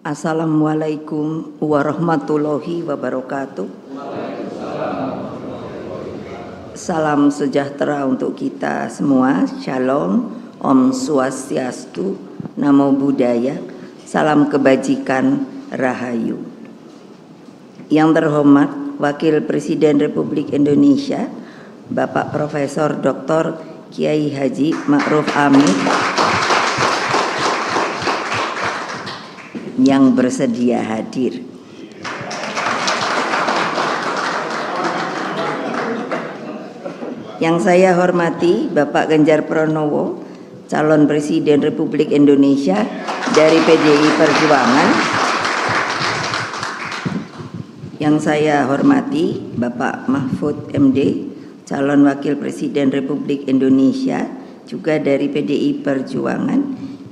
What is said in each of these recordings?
Assalamualaikum warahmatullahi wabarakatuh. Salam sejahtera untuk kita semua. Shalom, Om Swastiastu, Namo Buddhaya, salam kebajikan, Rahayu. Yang terhormat Wakil Presiden Republik Indonesia, Bapak Profesor Dr. Kiai Haji Ma'ruf Amin, yang bersedia hadir. Yang saya hormati Bapak Ganjar Pranowo, calon Presiden Republik Indonesia dari PDI Perjuangan. Yang saya hormati Bapak Mahfud MD, calon Wakil Presiden Republik Indonesia juga dari PDI Perjuangan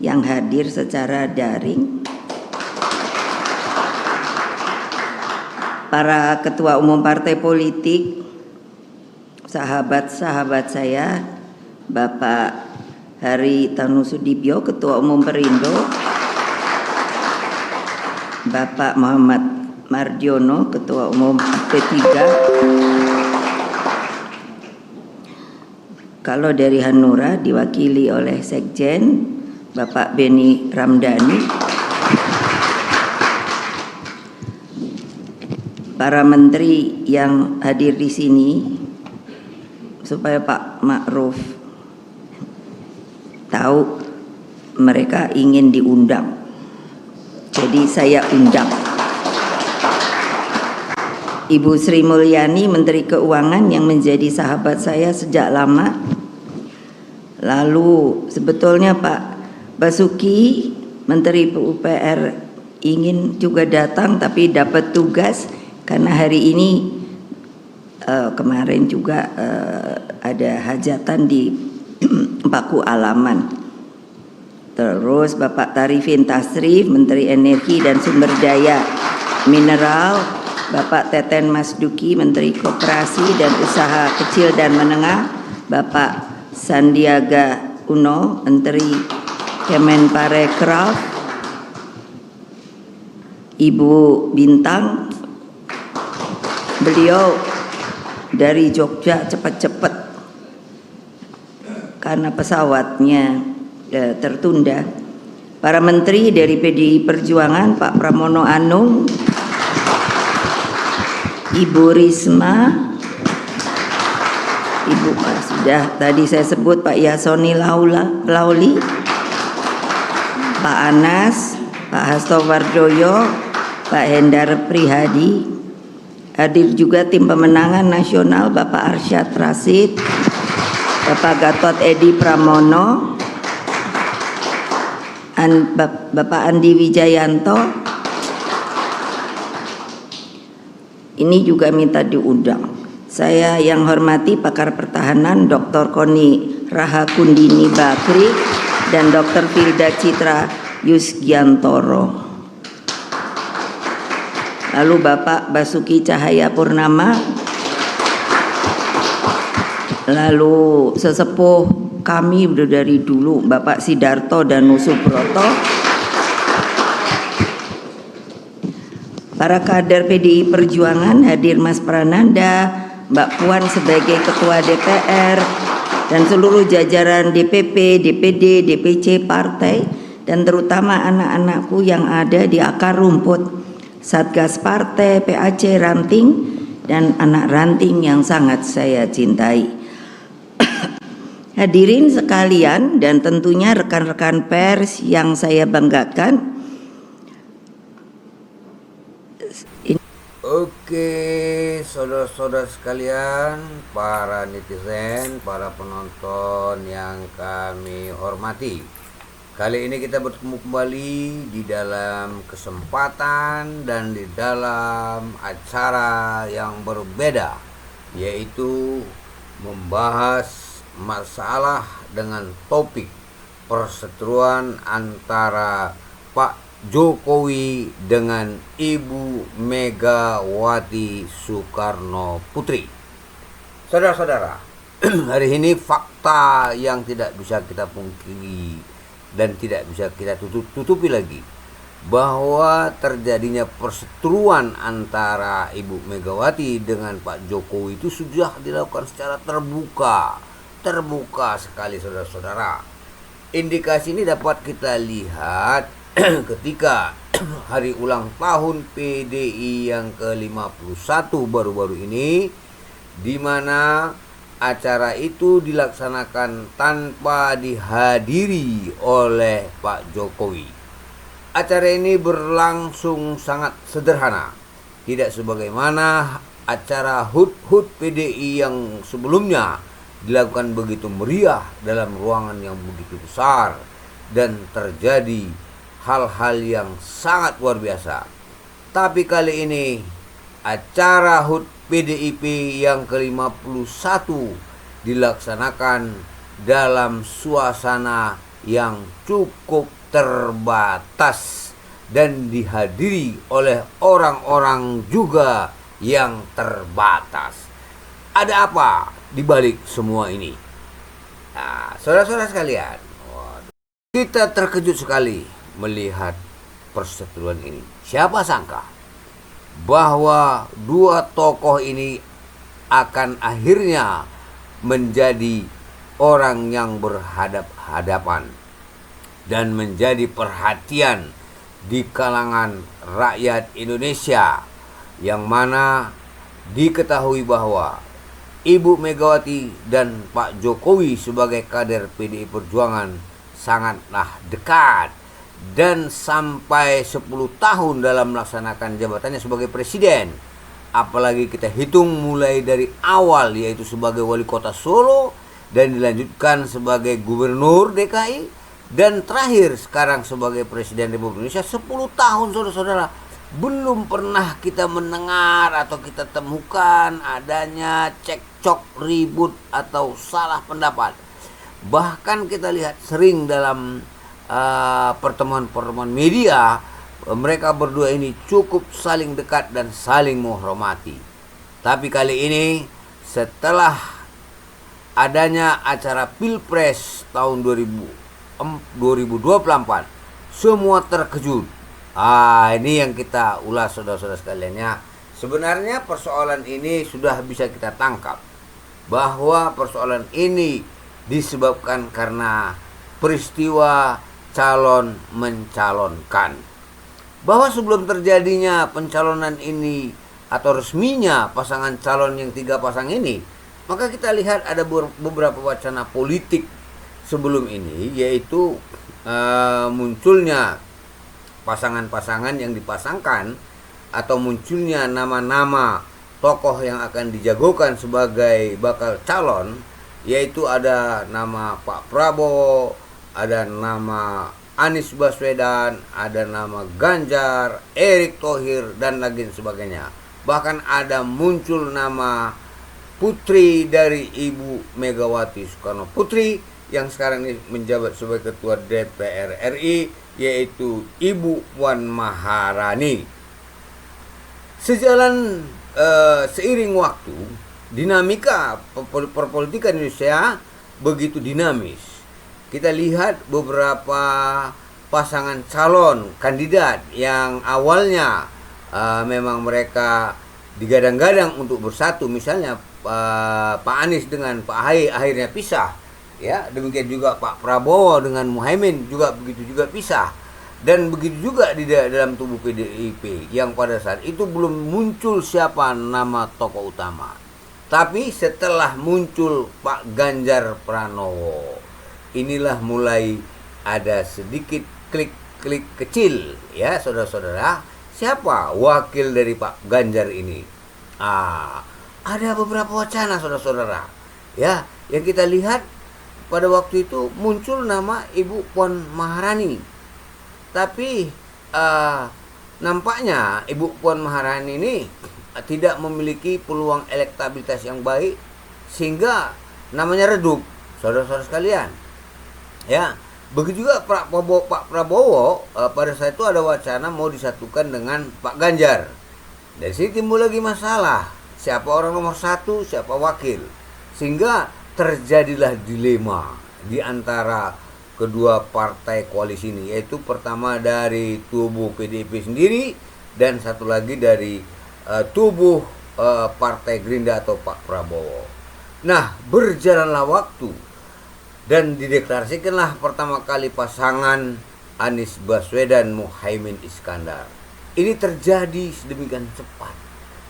yang hadir secara daring. Para ketua umum partai politik, sahabat-sahabat saya, Bapak Hari Tanu Sudibyo, Ketua Umum Perindo, Bapak Muhammad Mardiono, Ketua Umum P3. Kalau dari Hanura diwakili oleh Sekjen, Bapak Beni Ramdhani. Para menteri yang hadir di sini, supaya Pak Ma'ruf tahu mereka ingin diundang, jadi saya undang. Ibu Sri Mulyani, Menteri Keuangan yang menjadi sahabat saya sejak lama. Lalu sebetulnya Pak Basuki, Menteri PUPR, ingin juga datang tapi dapat tugas karena hari ini kemarin juga ada hajatan di Paku Alaman. Terus Bapak Tarifin Tasrif, Menteri Energi dan Sumber Daya Mineral, Bapak Teten Mas Duki, Menteri Koperasi dan Usaha Kecil dan Menengah, Bapak Sandiaga Uno, Menteri Kemenparekraf, Ibu Bintang, beliau dari Jogja cepat-cepat karena pesawatnya tertunda. Para menteri dari PDI Perjuangan, Pak Pramono Anung, Ibu Risma, Ibu sudah tadi saya sebut, Pak Yasoni Lauli, Pak Anas, Pak Hasto Wardoyo, Pak Hendar Prihadi. Hadir juga tim pemenangan nasional, Bapak Arsyad Rashid, Bapak Gatot Edi Pramono, Bapak Andi Wijayanto. Ini juga minta diundang. Saya yang hormati pakar pertahanan Dr. Koni Rahakundini Bakri dan Dr. Filda Citra Yusgiantoro. Lalu Bapak Basuki Cahaya Purnama, lalu sesepuh kami udah dari dulu Bapak Sidarto dan Nusubroto, para kader PDI Perjuangan hadir, Mas Prananda, Mbak Puan sebagai Ketua DPR, dan seluruh jajaran DPP, DPD, DPC partai, dan terutama anak-anakku yang ada di akar rumput, Satgas Partai, PAC Ranting, dan anak ranting yang sangat saya cintai. Hadirin sekalian dan tentunya rekan-rekan pers yang saya banggakan. Oke, saudara-saudara sekalian, para netizen, para penonton yang kami hormati. Kali ini kita bertemu kembali di dalam kesempatan dan di dalam acara yang berbeda, yaitu membahas masalah dengan topik perseteruan antara Pak Jokowi dengan Ibu Megawati Soekarno Putri. Saudara-saudara, hari ini fakta yang tidak bisa kita pungkiri dan tidak bisa kita tutupi lagi, bahwa terjadinya perseteruan antara Ibu Megawati dengan Pak Jokowi itu sudah dilakukan secara terbuka sekali, saudara-saudara. Indikasi ini dapat kita lihat ketika hari ulang tahun PDI yang ke-51 baru-baru ini, di mana acara itu dilaksanakan tanpa dihadiri oleh Pak Jokowi. Acara ini berlangsung sangat sederhana, tidak sebagaimana acara HUT PDI yang sebelumnya dilakukan begitu meriah dalam ruangan yang begitu besar dan terjadi hal-hal yang sangat luar biasa. Tapi kali ini acara HUT PDIP yang ke-51 dilaksanakan dalam suasana yang cukup terbatas dan dihadiri oleh orang-orang juga yang terbatas. Ada apa di balik semua ini? Nah, saudara-saudara sekalian, kita terkejut sekali melihat perseteruan ini. Siapa sangka bahwa dua tokoh ini akan akhirnya menjadi orang yang berhadap-hadapan dan menjadi perhatian di kalangan rakyat Indonesia, yang mana diketahui bahwa Ibu Megawati dan Pak Jokowi sebagai kader PDI Perjuangan sangatlah dekat, dan sampai 10 tahun dalam melaksanakan jabatannya sebagai presiden. Apalagi kita hitung mulai dari awal, yaitu sebagai wali kota Solo, dan dilanjutkan sebagai gubernur DKI, dan terakhir sekarang sebagai Presiden Republik Indonesia. 10 tahun, saudara-saudara. Belum pernah kita mendengar atau kita temukan adanya cekcok, ribut, atau salah pendapat. Bahkan kita lihat sering dalam pertemuan-pertemuan media, mereka berdua ini cukup saling dekat dan saling menghormati. Tapi kali ini, setelah adanya acara Pilpres tahun 2024, semua terkejut. Ini yang kita ulas, saudara-saudara sekalian, ya. Sebenarnya persoalan ini sudah bisa kita tangkap, bahwa persoalan ini disebabkan karena peristiwa calon mencalonkan. Bahwa sebelum terjadinya pencalonan ini atau resminya pasangan calon yang 3 pasang ini, maka kita lihat ada beberapa wacana politik sebelum ini, yaitu munculnya pasangan-pasangan yang dipasangkan atau munculnya nama-nama tokoh yang akan dijagokan sebagai bakal calon, yaitu ada nama Pak Prabowo, ada nama Anies Baswedan, ada nama Ganjar, Erick Thohir, dan lain sebagainya. Bahkan ada muncul nama putri dari Ibu Megawati Soekarno Putri yang sekarang ini menjabat sebagai Ketua DPR RI, yaitu Ibu Puan Maharani. Sejalan seiring waktu, dinamika perpolitikan Indonesia begitu dinamis. Kita lihat beberapa pasangan calon kandidat yang awalnya memang mereka digadang-gadang untuk bersatu, misalnya Pak Anies dengan Pak Ahy akhirnya pisah, ya. Demikian juga Pak Prabowo dengan Muhaimin juga begitu juga pisah. Dan begitu juga di dalam tubuh PDIP yang pada saat itu belum muncul siapa nama tokoh utama. Tapi setelah muncul Pak Ganjar Pranowo, inilah mulai ada sedikit klik-klik kecil, ya saudara-saudara. Siapa wakil dari Pak Ganjar ini? Ada beberapa wacana, saudara-saudara, ya, yang kita lihat pada waktu itu muncul nama Ibu Puan Maharani. Tapi nampaknya Ibu Puan Maharani ini tidak memiliki peluang elektabilitas yang baik, sehingga namanya redup, saudara-saudara sekalian. Ya, begitu juga Pak Prabowo pada saat itu ada wacana mau disatukan dengan Pak Ganjar. Dari sini timbul lagi masalah, siapa orang nomor 1, siapa wakil, sehingga terjadilah dilema di antara kedua partai koalisi ini, yaitu pertama dari tubuh PDIP sendiri dan satu lagi dari tubuh Partai Gerindra atau Pak Prabowo. Nah, berjalanlah waktu dan dideklarasikanlah pertama kali pasangan Anies Baswedan Muhaimin Iskandar. Ini terjadi sedemikian cepat,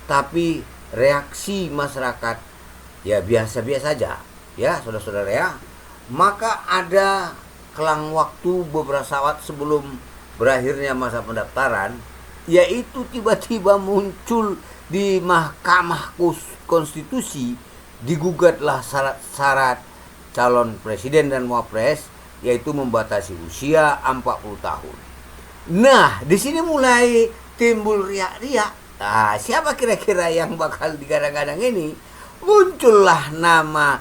tapi reaksi masyarakat ya biasa-biasa saja, ya saudara-saudara ya. Maka ada kelang waktu beberapa saat sebelum berakhirnya masa pendaftaran, yaitu tiba-tiba muncul di Mahkamah Konstitusi, digugatlah syarat-syarat calon presiden dan wapres, yaitu membatasi usia 40 tahun. Nah, di sini mulai timbul riak-riak. Nah, siapa kira-kira yang bakal digadang-gadang ini? Muncullah nama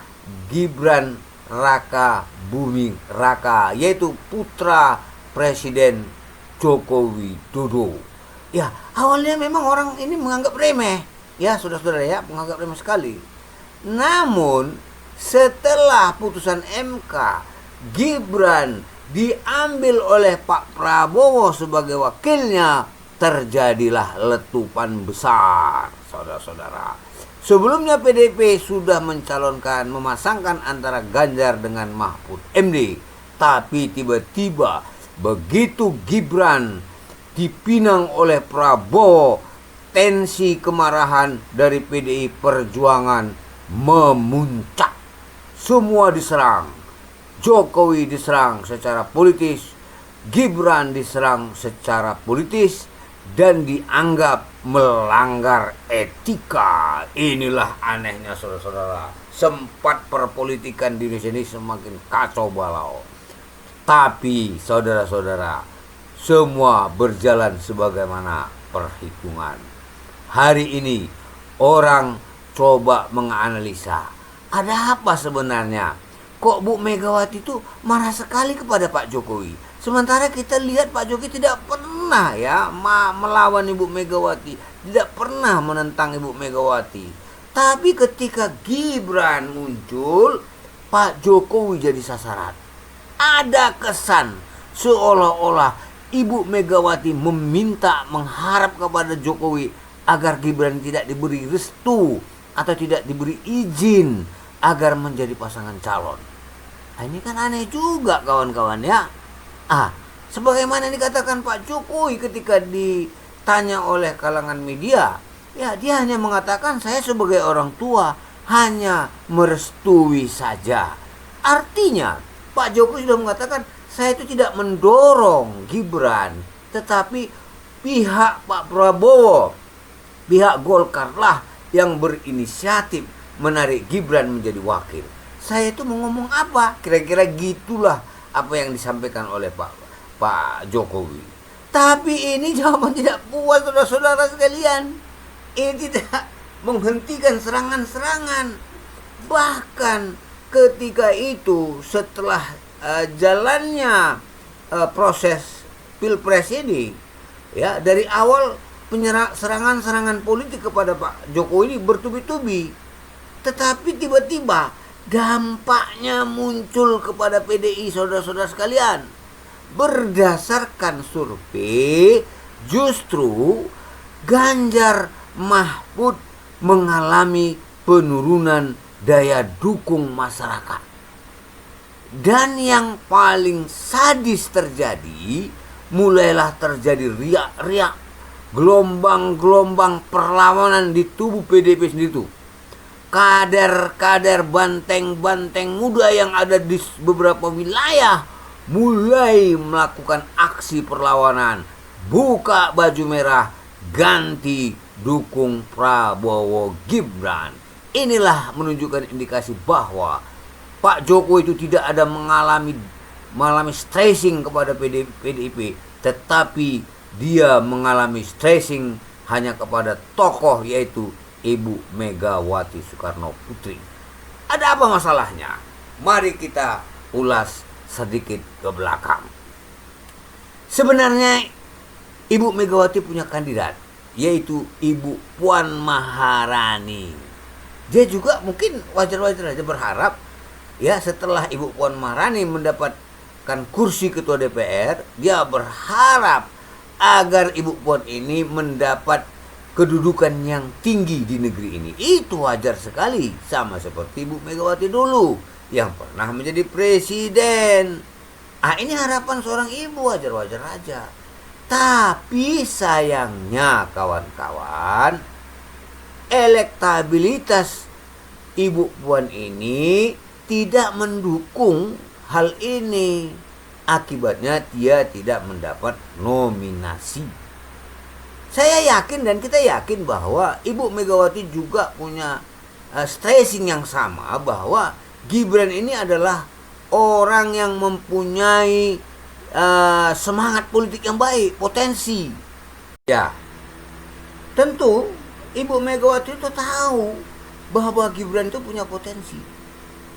Gibran Raka Buming Raka, yaitu putra Presiden Joko Widodo. Ya, awalnya memang orang ini menganggap remeh, ya saudara-saudara ya, menganggap remeh sekali. Namun setelah putusan MK, Gibran diambil oleh Pak Prabowo sebagai wakilnya, terjadilah letupan besar, saudara-saudara. Sebelumnya PDIP sudah memasangkan antara Ganjar dengan Mahfud MD, tapi tiba-tiba begitu Gibran dipinang oleh Prabowo, tensi kemarahan dari PDI Perjuangan memuncak. Semua diserang. Jokowi diserang secara politis, Gibran diserang secara politis, dan dianggap melanggar etika. Inilah anehnya saudara-saudara. Sempat perpolitikan di Indonesia ini semakin kacau balau. Tapi saudara-saudara, semua berjalan sebagaimana perhitungan. Hari ini orang coba menganalisa, ada apa sebenarnya? Kok Bu Megawati itu marah sekali kepada Pak Jokowi? Sementara kita lihat Pak Jokowi tidak pernah ya melawan Ibu Megawati, tidak pernah menentang Ibu Megawati. Tapi ketika Gibran muncul, Pak Jokowi jadi sasaran. Ada kesan seolah-olah Ibu Megawati mengharap kepada Jokowi agar Gibran tidak diberi restu atau tidak diberi izin agar menjadi pasangan calon. Nah, ini kan aneh juga kawan-kawan ya. Sebagaimana dikatakan Pak Jokowi ketika ditanya oleh kalangan media, ya dia hanya mengatakan saya sebagai orang tua hanya merestui saja. Artinya Pak Jokowi sudah mengatakan saya itu tidak mendorong Gibran, tetapi pihak Pak Prabowo, pihak Golkar lah yang berinisiatif menarik Gibran menjadi wakil. Saya itu mau ngomong apa? Kira-kira gitulah apa yang disampaikan oleh Pak Jokowi. Tapi ini jawaban tidak puas saudara-saudara sekalian. Ini tidak menghentikan serangan-serangan. Bahkan ketika itu setelah jalannya proses Pilpres ini, ya dari awal serangan-serangan politik kepada Pak Jokowi ini bertubi-tubi. Tetapi tiba-tiba dampaknya muncul kepada PDI saudara-saudara sekalian. Berdasarkan survei, justru Ganjar Mahfud mengalami penurunan daya dukung masyarakat. Dan yang paling sadis terjadi, mulailah terjadi riak-riak, gelombang-gelombang perlawanan di tubuh PDIP sendiri itu. Kader-kader banteng-banteng muda yang ada di beberapa wilayah mulai melakukan aksi perlawanan, buka baju merah, ganti dukung Prabowo Gibran. Inilah menunjukkan indikasi bahwa Pak Jokowi itu tidak ada mengalami stressing kepada PDIP, tetapi dia mengalami stressing hanya kepada tokoh yaitu Ibu Megawati Soekarno Putri. Ada apa masalahnya? Mari kita ulas sedikit ke belakang. Sebenarnya Ibu Megawati punya kandidat, yaitu Ibu Puan Maharani. Dia juga mungkin wajar-wajar saja berharap, ya setelah Ibu Puan Maharani mendapat mendapatkan kursi ketua DPR, dia berharap agar Ibu Puan ini mendapat kedudukan yang tinggi di negeri ini. Itu wajar sekali, sama seperti Ibu Megawati dulu yang pernah menjadi presiden. Ini harapan seorang ibu, wajar-wajar aja. Tapi sayangnya kawan-kawan, elektabilitas Ibu Puan ini tidak mendukung hal ini. Akibatnya dia tidak mendapat nominasi. Saya yakin dan kita yakin bahwa Ibu Megawati juga punya stressing yang sama, bahwa Gibran ini adalah orang yang mempunyai semangat politik yang baik, potensi. Ya, tentu Ibu Megawati itu tahu bahwa Gibran itu punya potensi.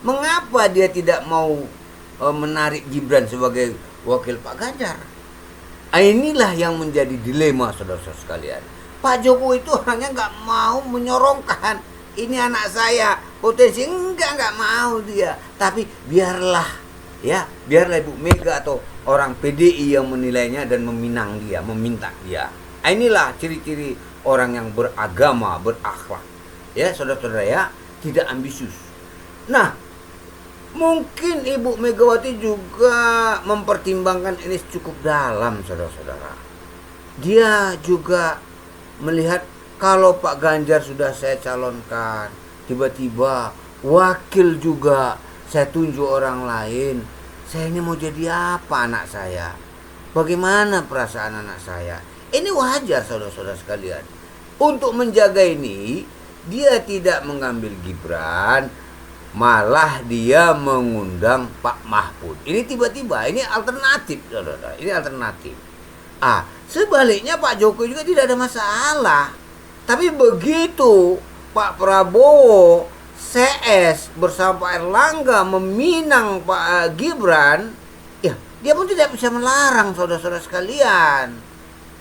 Mengapa dia tidak mau menarik Gibran sebagai wakil Pak Ganjar? Inilah yang menjadi dilema, saudara-saudara sekalian. Pak Jokowi itu orangnya nggak mau menyorongkan, ini anak saya potensi, nggak mau dia. Tapi biarlah Ibu Mega atau orang PDI yang menilainya dan meminta dia. Inilah ciri-ciri orang yang beragama, berakhlak. Ya, saudara-saudara ya, tidak ambisius. Nah, mungkin Ibu Megawati juga mempertimbangkan ini cukup dalam, saudara-saudara. Dia juga melihat kalau Pak Ganjar sudah saya calonkan, tiba-tiba wakil juga saya tunjuk orang lain. Saya ini mau jadi apa anak saya? Bagaimana perasaan anak saya? Ini wajar, saudara-saudara sekalian. Untuk menjaga ini, dia tidak mengambil Gibran, malah dia mengundang Pak Mahfud. Ini tiba-tiba, ini alternatif, saudara. Ini alternatif. Sebaliknya Pak Jokowi juga tidak ada masalah. Tapi begitu Pak Prabowo CS bersama Pak Erlangga meminang Pak Gibran, ya dia pun tidak bisa melarang, saudara-saudara sekalian.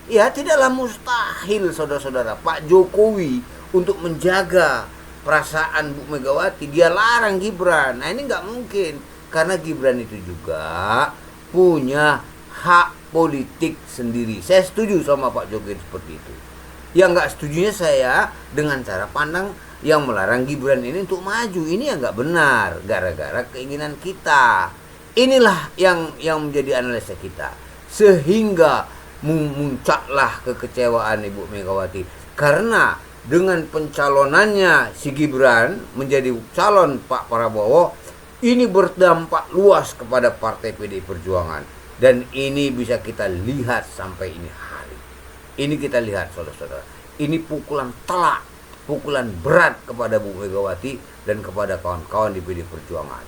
Ya, tidaklah mustahil, saudara-saudara, Pak Jokowi untuk menjaga perasaan Bu Megawati, dia larang Gibran. Nah, ini nggak mungkin, karena Gibran itu juga punya hak politik sendiri. Saya setuju sama Pak Jokowi seperti itu. Yang nggak setujunya saya dengan cara pandang yang melarang Gibran ini untuk maju. Ini yang nggak benar, gara-gara keinginan kita. Inilah yang menjadi analisa kita, sehingga muncaklah kekecewaan Ibu Megawati, karena dengan pencalonannya si Gibran menjadi calon Pak Prabowo, ini berdampak luas kepada Partai PDI Perjuangan. Dan ini bisa kita lihat sampai ini hari. Ini kita lihat, saudara-saudara. Ini pukulan telak, pukulan berat kepada Bu Megawati dan kepada kawan-kawan di PDI Perjuangan.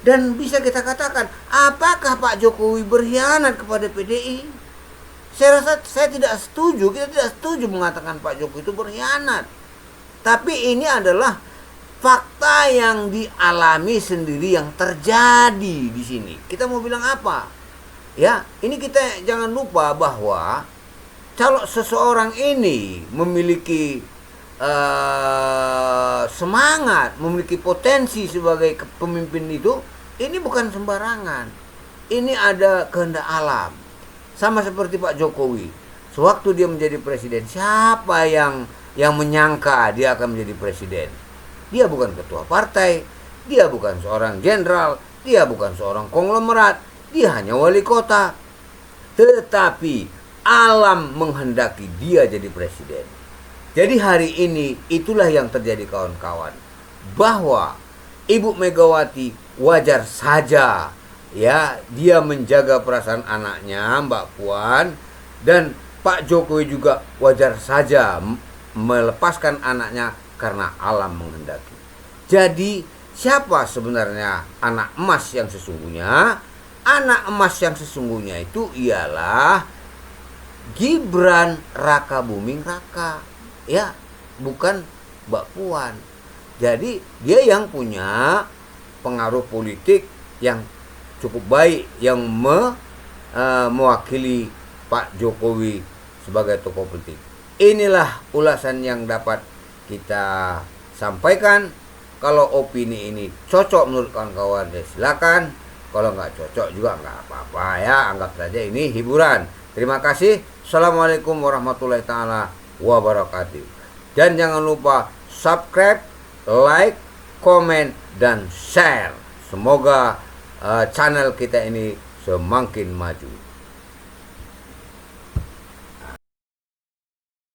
Dan bisa kita katakan, apakah Pak Jokowi berkhianat kepada PDI? Saya rasa saya tidak setuju, kita tidak setuju mengatakan Pak Jokowi itu berkhianat. Tapi ini adalah fakta yang dialami sendiri, yang terjadi di sini. Kita mau bilang apa? Ya, ini kita jangan lupa bahwa kalau seseorang ini memiliki semangat, memiliki potensi sebagai pemimpin itu, ini bukan sembarangan. Ini ada kehendak alam. Sama seperti Pak Jokowi. Sewaktu dia menjadi presiden, siapa yang menyangka dia akan menjadi presiden? Dia bukan ketua partai, dia bukan seorang jenderal, dia bukan seorang konglomerat, dia hanya wali kota. Tetapi alam menghendaki dia jadi presiden. Jadi hari ini itulah yang terjadi, kawan-kawan, bahwa Ibu Megawati wajar saja ya dia menjaga perasaan anaknya Mbak Puan, dan Pak Jokowi juga wajar saja melepaskan anaknya karena alam menghendaki. Jadi siapa sebenarnya anak emas yang sesungguhnya? Anak emas yang sesungguhnya itu ialah Gibran Raka Buming Raka, ya, bukan Mbak Puan. Jadi dia yang punya pengaruh politik yang cukup baik, yang mewakili Pak Jokowi sebagai tokoh politik. Inilah ulasan yang dapat kita sampaikan. Kalau opini ini cocok menurut kawan-kawan, ya silakan. Kalau nggak cocok juga nggak apa-apa ya, anggap saja ini hiburan. Terima kasih. Assalamualaikum warahmatullahi taala wabarakatuh. Dan jangan lupa subscribe, like, komen, dan share. Semoga channel kita ini semakin maju.